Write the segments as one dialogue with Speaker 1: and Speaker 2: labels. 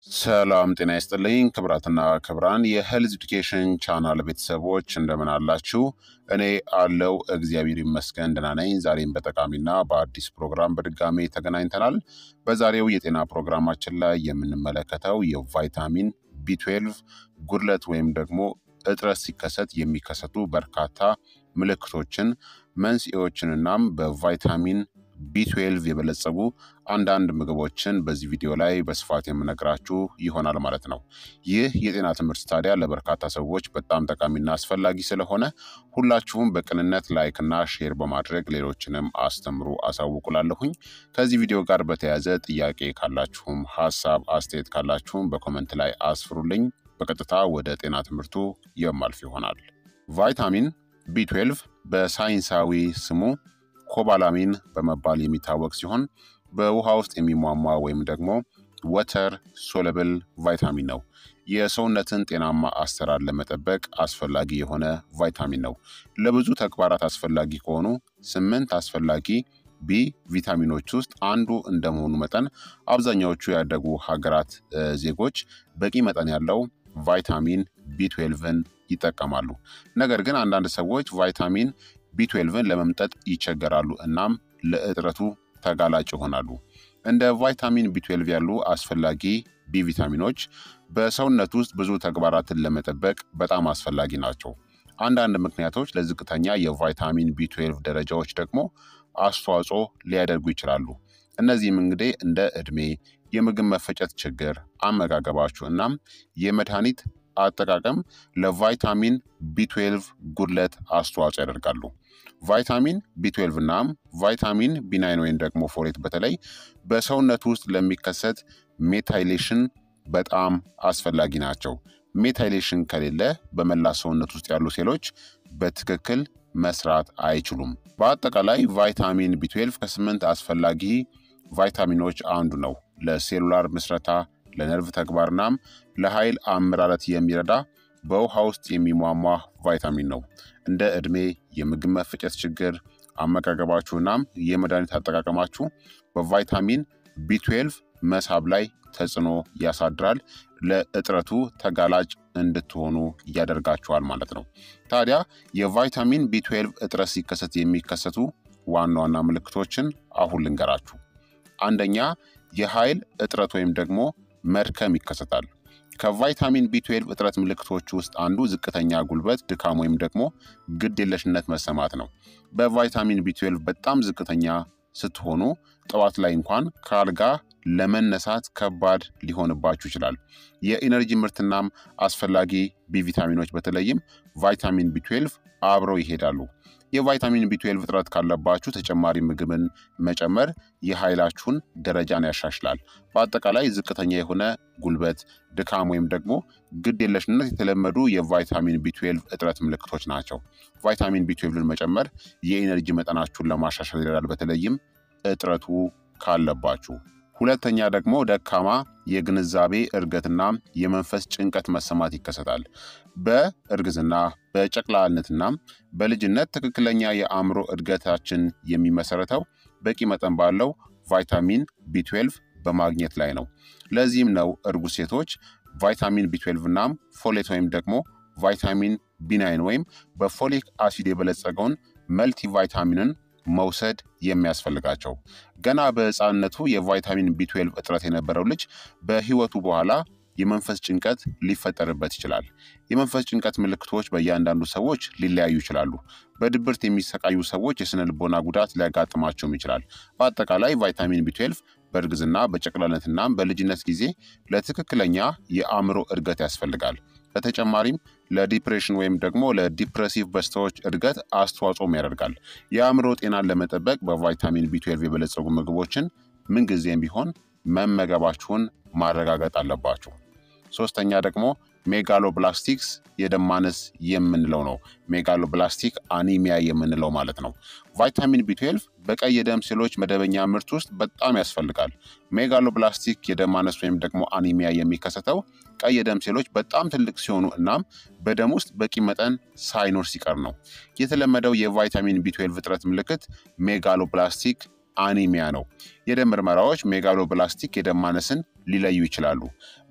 Speaker 1: ሰላም ጤና ይስጥልኝ ክብራትና ክብራን የሄልዝ ኤዱኬሽን ቻናል ቤተሰቦች እንደምን አላችሁ? እኔ አለው እግዚአብሔር ይመስገን ደህና ነኝ። ዛሬም በጠቃሚና በአዲስ ፕሮግራም በድጋሜ ተገናኝተናል። በዛሬው የጤና ፕሮግራማችን ላይ የምንመለከተው የቫይታሚን ቢ12 ጉድለት ወይም ደግሞ እጥረት ሲከሰት የሚከሰቱ በርካታ ምልክቶችን፣ መንስኤዎችንናም በቫይታሚን ቢ12 የበለጸጉ አንዳንድ ምግቦችን በዚህ ቪዲዮ ላይ በስፋት የምነግራችሁ ይሆናል ማለት ነው። ይህ የጤና ትምህርት ታዲያ ለበርካታ ሰዎች በጣም ጠቃሚና አስፈላጊ ስለሆነ ሁላችሁም በቅንነት ላይክና ሼር በማድረግ ሌሎችንም አስተምሩ አሳውቁላለሁኝ። ከዚህ ቪዲዮ ጋር በተያያዘ ጥያቄ ካላችሁም ሀሳብ አስተያየት ካላችሁም በኮመንት ላይ አስፍሩልኝ። በቀጥታ ወደ ጤና ትምህርቱ የማልፍ ይሆናል። ቫይታሚን ቢ12 በሳይንሳዊ ስሙ ኮባላሚን በመባል የሚታወቅ ሲሆን በውሃ ውስጥ የሚሟሟ ወይም ደግሞ ወተር ሶለብል ቫይታሚን ነው። የሰውነትን ጤናማ አሰራር ለመጠበቅ አስፈላጊ የሆነ ቫይታሚን ነው። ለብዙ ተግባራት አስፈላጊ ከሆኑ 8 አስፈላጊ ቢ ቪታሚኖች ውስጥ አንዱ እንደመሆኑ መጠን አብዛኛዎቹ ያደጉ ሀገራት ዜጎች በቂ መጠን ያለው ቫይታሚን ቢ12ን ይጠቀማሉ። ነገር ግን አንዳንድ ሰዎች ቫይታሚን ቢ12ን ለመምጠጥ ይቸገራሉ፣ እናም ለእጥረቱ ተጋላጭ ይሆናሉ። እንደ ቫይታሚን ቢ12 ያሉ አስፈላጊ ቢ ቪታሚኖች በሰውነት ውስጥ ብዙ ተግባራትን ለመጠበቅ በጣም አስፈላጊ ናቸው። አንዳንድ ምክንያቶች ለዝቅተኛ የቫይታሚን ቢ12 ደረጃዎች ደግሞ አስተዋጽኦ ሊያደርጉ ይችላሉ። እነዚህም እንግዲህ እንደ ዕድሜ፣ የምግብ መፈጨት ችግር፣ አመጋገባችሁ እናም የመድኃኒት አጠቃቀም ለቫይታሚን ቢ12 ጉድለት አስተዋጽኦ ያደርጋሉ። ቫይታሚን ቢ12 እናም ቫይታሚን ቢ9 ወይም ደግሞ ፎሌት በተለይ በሰውነት ውስጥ ለሚከሰት ሜታይሌሽን በጣም አስፈላጊ ናቸው። ሜታይሌሽን ከሌለ በመላ ሰውነት ውስጥ ያሉ ሴሎች በትክክል መስራት አይችሉም። በአጠቃላይ ቫይታሚን ቢ12 ከ8 አስፈላጊ ቫይታሚኖች አንዱ ነው። ለሴሉላር ምስረታ፣ ለነርቭ ተግባርናም ለኃይል አመራረት የሚረዳ በውሃ ውስጥ የሚሟሟ ቫይታሚን ነው። እንደ ዕድሜ፣ የምግብ መፈጨት ችግር፣ አመጋገባችሁናም የመድኃኒት አጠቃቀማችሁ በቫይታሚን ቢ12 መሳብ ላይ ተጽዕኖ ያሳድራል። ለእጥረቱ ተጋላጭ እንድትሆኑ ያደርጋችኋል ማለት ነው። ታዲያ የቫይታሚን ቢ12 እጥረት ሲከሰት የሚከሰቱ ዋና ዋና ምልክቶችን አሁን ልንገራችሁ። አንደኛ፣ የኃይል እጥረት ወይም ደግሞ መድከም ይከሰታል። ከቫይታሚን ቢ12 እጥረት ምልክቶች ውስጥ አንዱ ዝቅተኛ ጉልበት፣ ድካም ወይም ደግሞ ግድ የለሽነት መሰማት ነው። በቫይታሚን ቢ12 በጣም ዝቅተኛ ስትሆኑ ጠዋት ላይ እንኳን ከአልጋ ለመነሳት ከባድ ሊሆንባችሁ ይችላል። የኢነርጂ ምርትናም አስፈላጊ ቢ ቪታሚኖች በተለይም ቫይታሚን ቢ12 አብረው ይሄዳሉ። የቫይታሚን ቢ12 እጥረት ካለባችሁ ተጨማሪ ምግብን መጨመር የኃይላችሁን ደረጃን ያሻሽላል። በአጠቃላይ ዝቅተኛ የሆነ ጉልበት፣ ድካም ወይም ደግሞ ግድ የለሽነት የተለመዱ የቫይታሚን ቢ12 እጥረት ምልክቶች ናቸው። ቫይታሚን ቢ12ን መጨመር የኢነርጂ መጠናችሁን ለማሻሻል ይረዳል፣ በተለይም እጥረቱ ካለባችሁ። ሁለተኛ ደግሞ ደካማ የግንዛቤ እድገትና የመንፈስ ጭንቀት መሰማት ይከሰታል። በእርግዝና በጨቅላነትና በልጅነት ትክክለኛ የአእምሮ እድገታችን የሚመሰረተው በቂ መጠን ባለው ቫይታሚን ቢ12 በማግኘት ላይ ነው። ለዚህም ነው እርጉዝ ሴቶች ቫይታሚን ቢ12 እናም ፎሌት ወይም ደግሞ ቫይታሚን ቢ9 ወይም በፎሊክ አሲድ የበለጸገውን መልቲ ቫይታሚንን መውሰድ የሚያስፈልጋቸው። ገና በሕፃንነቱ የቫይታሚን ቢ12 እጥረት የነበረው ልጅ በህይወቱ በኋላ የመንፈስ ጭንቀት ሊፈጠርበት ይችላል። የመንፈስ ጭንቀት ምልክቶች በእያንዳንዱ ሰዎች ሊለያዩ ይችላሉ። በድብርት የሚሰቃዩ ሰዎች የስነ ልቦና ጉዳት ሊያጋጥማቸውም ይችላል። በአጠቃላይ ቫይታሚን ቢ12 በእርግዝና በጨቅላነትና በልጅነት ጊዜ ለትክክለኛ የአእምሮ እድገት ያስፈልጋል። በተጨማሪም ለዲፕሬሽን ወይም ደግሞ ለዲፕሬሲቭ በሽታዎች እድገት አስተዋጽኦም ያደርጋል። የአእምሮ ጤናን ለመጠበቅ በቫይታሚን ቢ12 የበለጸጉ ምግቦችን ምንጊዜም ቢሆን መመገባችሁን ማረጋገጥ አለባችሁ። ሶስተኛ ደግሞ ሜጋሎብላስቲክስ የደም ማነስ የምንለው ነው። ሜጋሎብላስቲክ አኒሚያ የምንለው ማለት ነው። ቫይታሚን ቢ12 በቀይ የደም ሴሎች መደበኛ ምርት ውስጥ በጣም ያስፈልጋል። ሜጋሎብላስቲክ የደም ማነስ ወይም ደግሞ አኒሚያ የሚከሰተው ቀይ የደም ሴሎች በጣም ትልቅ ሲሆኑ እናም በደም ውስጥ በቂ መጠን ሳይኖር ሲቀር ነው። የተለመደው የቫይታሚን ቢ12 እጥረት ምልክት ሜጋሎብላስቲክ አኒሚያ ነው። የደም ምርመራዎች ሜጋሎብላስቲክ የደም ማነስን ሊለዩ ይችላሉ።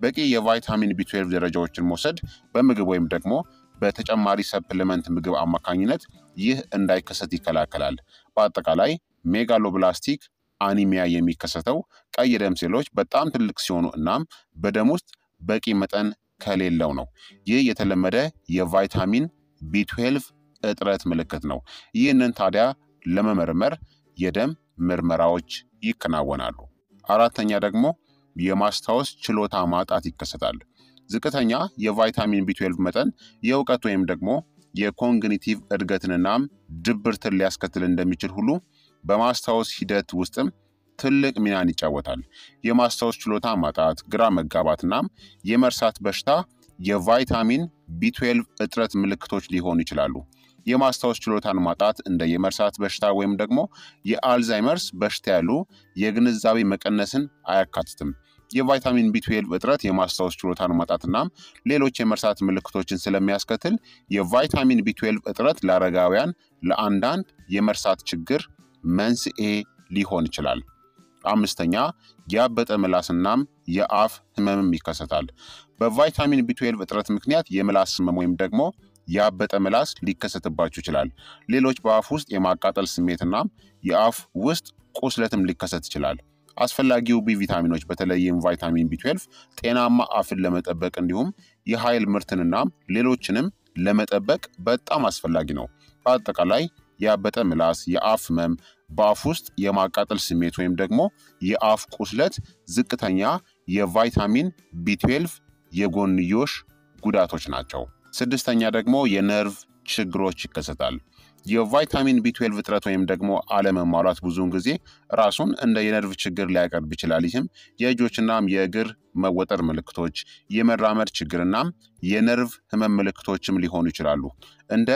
Speaker 1: በቂ የቫይታሚን ቢ12 ደረጃዎችን መውሰድ በምግብ ወይም ደግሞ በተጨማሪ ሰፕሊመንት ምግብ አማካኝነት ይህ እንዳይከሰት ይከላከላል። በአጠቃላይ ሜጋሎብላስቲክ አኒሚያ የሚከሰተው ቀይ ደም ሴሎች በጣም ትልቅ ሲሆኑ እናም በደም ውስጥ በቂ መጠን ከሌለው ነው። ይህ የተለመደ የቫይታሚን ቢ12 እጥረት ምልክት ነው። ይህንን ታዲያ ለመመርመር የደም ምርመራዎች ይከናወናሉ። አራተኛ ደግሞ የማስታወስ ችሎታ ማጣት ይከሰታል። ዝቅተኛ የቫይታሚን ቢ12 መጠን የእውቀት ወይም ደግሞ የኮግኒቲቭ እድገትንናም ድብርትን ሊያስከትል እንደሚችል ሁሉ በማስታወስ ሂደት ውስጥም ትልቅ ሚናን ይጫወታል። የማስታወስ ችሎታ ማጣት፣ ግራ መጋባትናም የመርሳት በሽታ የቫይታሚን ቢ12 እጥረት ምልክቶች ሊሆኑ ይችላሉ። የማስታወስ ችሎታን ማጣት እንደ የመርሳት በሽታ ወይም ደግሞ የአልዛይመርስ በሽታ ያሉ የግንዛቤ መቀነስን አያካትትም። የቫይታሚን ቢ12 እጥረት የማስታወስ ችሎታን ማጣትናም ሌሎች የመርሳት ምልክቶችን ስለሚያስከትል የቫይታሚን ቢ12 እጥረት ለአረጋውያን ለአንዳንድ የመርሳት ችግር መንስኤ ሊሆን ይችላል። አምስተኛ ያበጠ ምላስናም የአፍ ህመምም ይከሰታል። በቫይታሚን ቢ12 እጥረት ምክንያት የምላስ ህመም ወይም ደግሞ ያበጠ ምላስ ሊከሰትባችሁ ይችላል። ሌሎች በአፍ ውስጥ የማቃጠል ስሜትናም የአፍ ውስጥ ቁስለትም ሊከሰት ይችላል። አስፈላጊው ቢ ቪታሚኖች በተለይም ቫይታሚን ቢ12 ጤናማ አፍን ለመጠበቅ እንዲሁም የኃይል ምርትንናም ሌሎችንም ለመጠበቅ በጣም አስፈላጊ ነው። በአጠቃላይ ያበጠ ምላስ፣ የአፍ ህመም፣ በአፍ ውስጥ የማቃጠል ስሜት ወይም ደግሞ የአፍ ቁስለት ዝቅተኛ የቫይታሚን ቢ12 የጎንዮሽ ጉዳቶች ናቸው። ስድስተኛ ደግሞ የነርቭ ችግሮች ይከሰታል። የቫይታሚን ቢ12 እጥረት ወይም ደግሞ አለመሟላት ብዙውን ጊዜ ራሱን እንደ የነርቭ ችግር ሊያቀርብ ይችላል። ይህም የእጆችናም የእግር መወጠር ምልክቶች፣ የመራመድ ችግርናም የነርቭ ህመም ምልክቶችም ሊሆኑ ይችላሉ። እንደ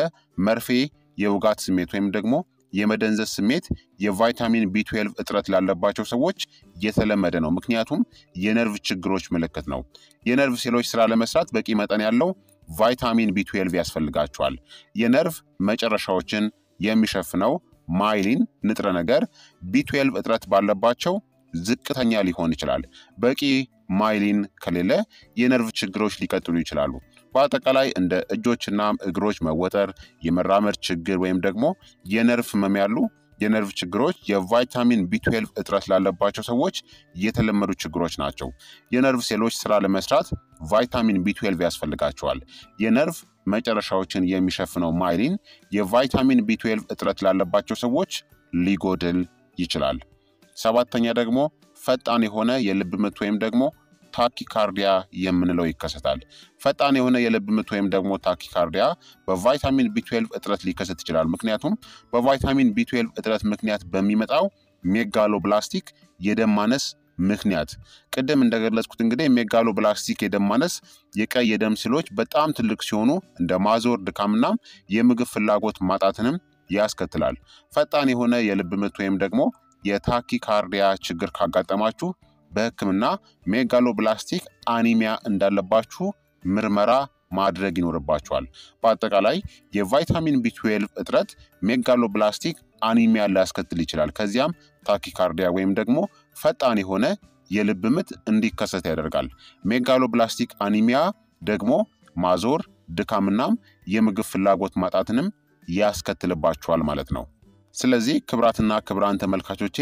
Speaker 1: መርፌ የውጋት ስሜት ወይም ደግሞ የመደንዘዝ ስሜት የቫይታሚን ቢ12 እጥረት ላለባቸው ሰዎች የተለመደ ነው። ምክንያቱም የነርቭ ችግሮች ምልክት ነው። የነርቭ ሴሎች ስራ ለመስራት በቂ መጠን ያለው ቫይታሚን ቢ12 ያስፈልጋቸዋል። የነርቭ መጨረሻዎችን የሚሸፍነው ማይሊን ንጥረ ነገር ቢ12 እጥረት ባለባቸው ዝቅተኛ ሊሆን ይችላል። በቂ ማይሊን ከሌለ የነርቭ ችግሮች ሊቀጥሉ ይችላሉ። በአጠቃላይ እንደ እጆችና እግሮች መወጠር፣ የመራመድ ችግር ወይም ደግሞ የነርቭ ህመም ያሉ የነርቭ ችግሮች የቫይታሚን ቢ12 እጥረት ላለባቸው ሰዎች የተለመዱ ችግሮች ናቸው። የነርቭ ሴሎች ስራ ለመስራት ቫይታሚን ቢ12 ያስፈልጋቸዋል። የነርቭ መጨረሻዎችን የሚሸፍነው ማይሊን የቫይታሚን ቢ12 እጥረት ላለባቸው ሰዎች ሊጎድል ይችላል። ሰባተኛ ደግሞ ፈጣን የሆነ የልብ ምት ወይም ደግሞ ታኪካርዲያ የምንለው ይከሰታል። ፈጣን የሆነ የልብ ምት ወይም ደግሞ ታኪካርዲያ በቫይታሚን ቢ12 እጥረት ሊከሰት ይችላል። ምክንያቱም በቫይታሚን ቢ12 እጥረት ምክንያት በሚመጣው ሜጋሎብላስቲክ የደም ማነስ ምክንያት ቅድም እንደገለጽኩት እንግዲህ ሜጋሎብላስቲክ የደም ማነስ የቀይ የደም ሴሎች በጣም ትልቅ ሲሆኑ እንደ ማዞር፣ ድካምናም የምግብ ፍላጎት ማጣትንም ያስከትላል። ፈጣን የሆነ የልብ ምት ወይም ደግሞ የታኪካርዲያ ችግር ካጋጠማችሁ በሕክምና ሜጋሎብላስቲክ አኒሚያ እንዳለባችሁ ምርመራ ማድረግ ይኖርባችኋል። በአጠቃላይ የቫይታሚን ቢ12 እጥረት ሜጋሎብላስቲክ አኒሚያ ሊያስከትል ይችላል። ከዚያም ታኪካርዲያ ወይም ደግሞ ፈጣን የሆነ የልብ ምት እንዲከሰት ያደርጋል። ሜጋሎብላስቲክ አኒሚያ ደግሞ ማዞር፣ ድካምናም የምግብ ፍላጎት ማጣትንም ያስከትልባችኋል ማለት ነው። ስለዚህ ክቡራትና ክቡራን ተመልካቾቼ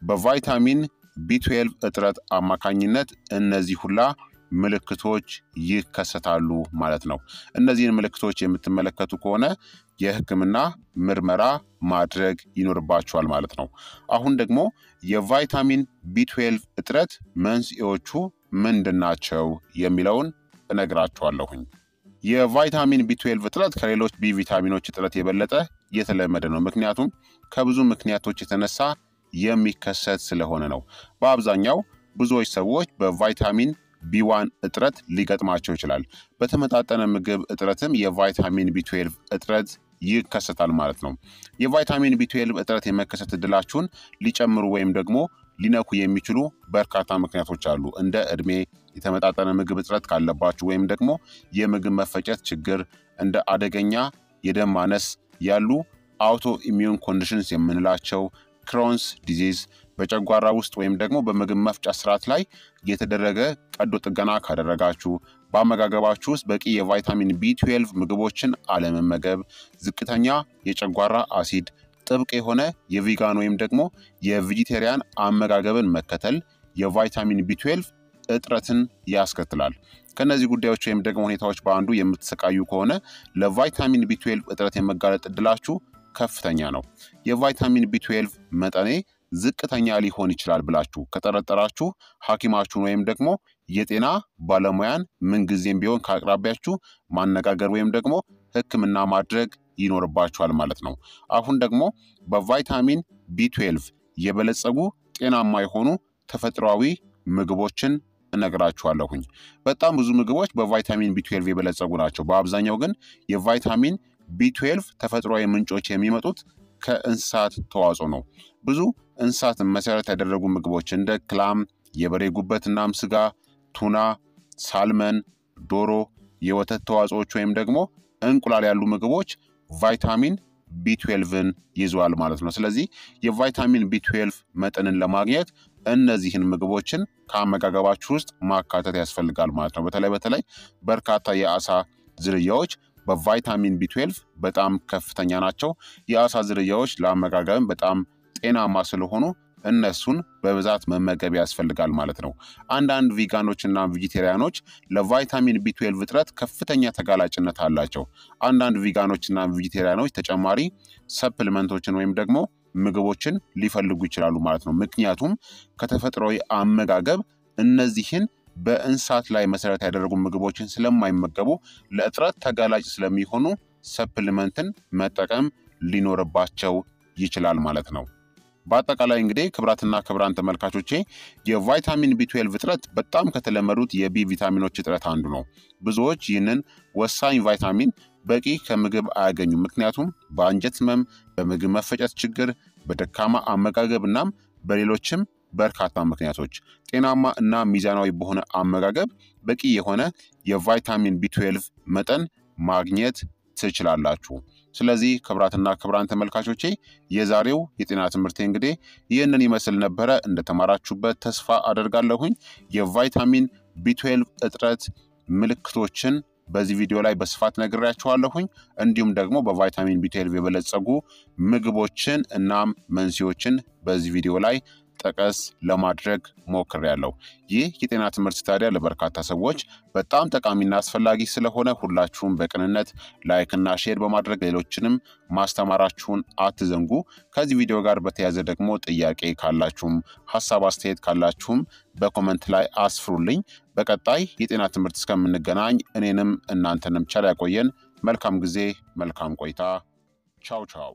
Speaker 1: በቫይታሚን ቢ12 እጥረት አማካኝነት እነዚህ ሁላ ምልክቶች ይከሰታሉ ማለት ነው። እነዚህን ምልክቶች የምትመለከቱ ከሆነ የህክምና ምርመራ ማድረግ ይኖርባችኋል ማለት ነው። አሁን ደግሞ የቫይታሚን ቢ12 እጥረት መንስኤዎቹ ምንድናቸው የሚለውን እነግራችኋለሁኝ። የቫይታሚን ቢ12 እጥረት ከሌሎች ቢ ቪታሚኖች እጥረት የበለጠ የተለመደ ነው። ምክንያቱም ከብዙ ምክንያቶች የተነሳ የሚከሰት ስለሆነ ነው። በአብዛኛው ብዙዎች ሰዎች በቫይታሚን ቢ1 እጥረት ሊገጥማቸው ይችላል። በተመጣጠነ ምግብ እጥረትም የቫይታሚን ቢ12 እጥረት ይከሰታል ማለት ነው። የቫይታሚን ቢ12 እጥረት የመከሰት እድላችሁን ሊጨምሩ ወይም ደግሞ ሊነኩ የሚችሉ በርካታ ምክንያቶች አሉ። እንደ እድሜ፣ የተመጣጠነ ምግብ እጥረት ካለባችሁ ወይም ደግሞ የምግብ መፈጨት ችግር፣ እንደ አደገኛ የደም ማነስ ያሉ አውቶ ኢሚዩን ኮንዲሽንስ የምንላቸው፣ ክሮንስ ዲዚዝ በጨጓራ ውስጥ ወይም ደግሞ በምግብ መፍጫ ስርዓት ላይ የተደረገ ቀዶ ጥገና ካደረጋችሁ፣ በአመጋገባችሁ ውስጥ በቂ የቫይታሚን ቢ12 ምግቦችን አለመመገብ፣ ዝቅተኛ የጨጓራ አሲድ፣ ጥብቅ የሆነ የቪጋን ወይም ደግሞ የቬጂቴሪያን አመጋገብን መከተል የቫይታሚን ቢ12 እጥረትን ያስከትላል። ከነዚህ ጉዳዮች ወይም ደግሞ ሁኔታዎች በአንዱ የምትሰቃዩ ከሆነ ለቫይታሚን ቢ12 እጥረት የመጋለጥ እድላችሁ ከፍተኛ ነው። የቫይታሚን ቢ12 መጠኔ ዝቅተኛ ሊሆን ይችላል ብላችሁ ከጠረጠራችሁ ሐኪማችሁን ወይም ደግሞ የጤና ባለሙያን ምንጊዜም ቢሆን ከአቅራቢያችሁ ማነጋገር ወይም ደግሞ ሕክምና ማድረግ ይኖርባችኋል ማለት ነው። አሁን ደግሞ በቫይታሚን ቢ12 የበለጸጉ ጤናማ የሆኑ ተፈጥሯዊ ምግቦችን እነግራችኋለሁኝ። በጣም ብዙ ምግቦች በቫይታሚን ቢ12 የበለጸጉ ናቸው። በአብዛኛው ግን የቫይታሚን ቢ12 ተፈጥሯዊ ምንጮች የሚመጡት ከእንስሳት ተዋጽኦ ነው። ብዙ እንስሳትን መሰረት ያደረጉ ምግቦች እንደ ክላም፣ የበሬ ጉበት እናም ስጋ፣ ቱና፣ ሳልመን፣ ዶሮ፣ የወተት ተዋጽኦች ወይም ደግሞ እንቁላል ያሉ ምግቦች ቫይታሚን ቢ12ን ይዘዋል ማለት ነው። ስለዚህ የቫይታሚን ቢ12 መጠንን ለማግኘት እነዚህን ምግቦችን ከአመጋገባችሁ ውስጥ ማካተት ያስፈልጋል ማለት ነው። በተለይ በርካታ የአሳ ዝርያዎች በቫይታሚን ቢ12 በጣም ከፍተኛ ናቸው። የአሳ ዝርያዎች ለአመጋገብም በጣም ጤናማ ስለሆኑ እነሱን በብዛት መመገብ ያስፈልጋል ማለት ነው። አንዳንድ ቪጋኖች እና ቬጂቴሪያኖች ለቫይታሚን ቢ12 እጥረት ከፍተኛ ተጋላጭነት አላቸው። አንዳንድ ቪጋኖች እና ቬጂቴሪያኖች ተጨማሪ ሰፕሊመንቶችን ወይም ደግሞ ምግቦችን ሊፈልጉ ይችላሉ ማለት ነው። ምክንያቱም ከተፈጥሯዊ አመጋገብ እነዚህን በእንስሳት ላይ መሰረት ያደረጉ ምግቦችን ስለማይመገቡ ለእጥረት ተጋላጭ ስለሚሆኑ ሰፕሊመንትን መጠቀም ሊኖርባቸው ይችላል ማለት ነው። በአጠቃላይ እንግዲህ ክቡራትና ክቡራን ተመልካቾቼ የቫይታሚን ቢ12 እጥረት በጣም ከተለመዱት የቢ ቪታሚኖች እጥረት አንዱ ነው። ብዙዎች ይህንን ወሳኝ ቫይታሚን በቂ ከምግብ አያገኙም። ምክንያቱም በአንጀት ህመም፣ በምግብ መፈጨት ችግር፣ በደካማ አመጋገብ እናም በሌሎችም በርካታ ምክንያቶች ጤናማ እና ሚዛናዊ በሆነ አመጋገብ በቂ የሆነ የቫይታሚን ቢ12 መጠን ማግኘት ትችላላችሁ። ስለዚህ ክቡራትና ክቡራን ተመልካቾቼ የዛሬው የጤና ትምህርቴ እንግዲህ ይህንን ይመስል ነበረ። እንደተማራችሁበት ተስፋ አደርጋለሁኝ። የቫይታሚን ቢ12 እጥረት ምልክቶችን በዚህ ቪዲዮ ላይ በስፋት ነግሬያችኋለሁኝ። እንዲሁም ደግሞ በቫይታሚን ቢ12 የበለጸጉ ምግቦችን እናም መንስኤዎችን በዚህ ቪዲዮ ላይ ጠቀስ ለማድረግ ሞክሬያለሁ። ይህ የጤና ትምህርት ታዲያ ለበርካታ ሰዎች በጣም ጠቃሚና አስፈላጊ ስለሆነ ሁላችሁም በቅንነት ላይክና ሼር በማድረግ ሌሎችንም ማስተማራችሁን አትዘንጉ። ከዚህ ቪዲዮ ጋር በተያያዘ ደግሞ ጥያቄ ካላችሁም ሀሳብ አስተያየት ካላችሁም በኮመንት ላይ አስፍሩልኝ። በቀጣይ የጤና ትምህርት እስከምንገናኝ እኔንም እናንተንም ቸር ያቆየን። መልካም ጊዜ፣ መልካም ቆይታ። ቻው ቻው።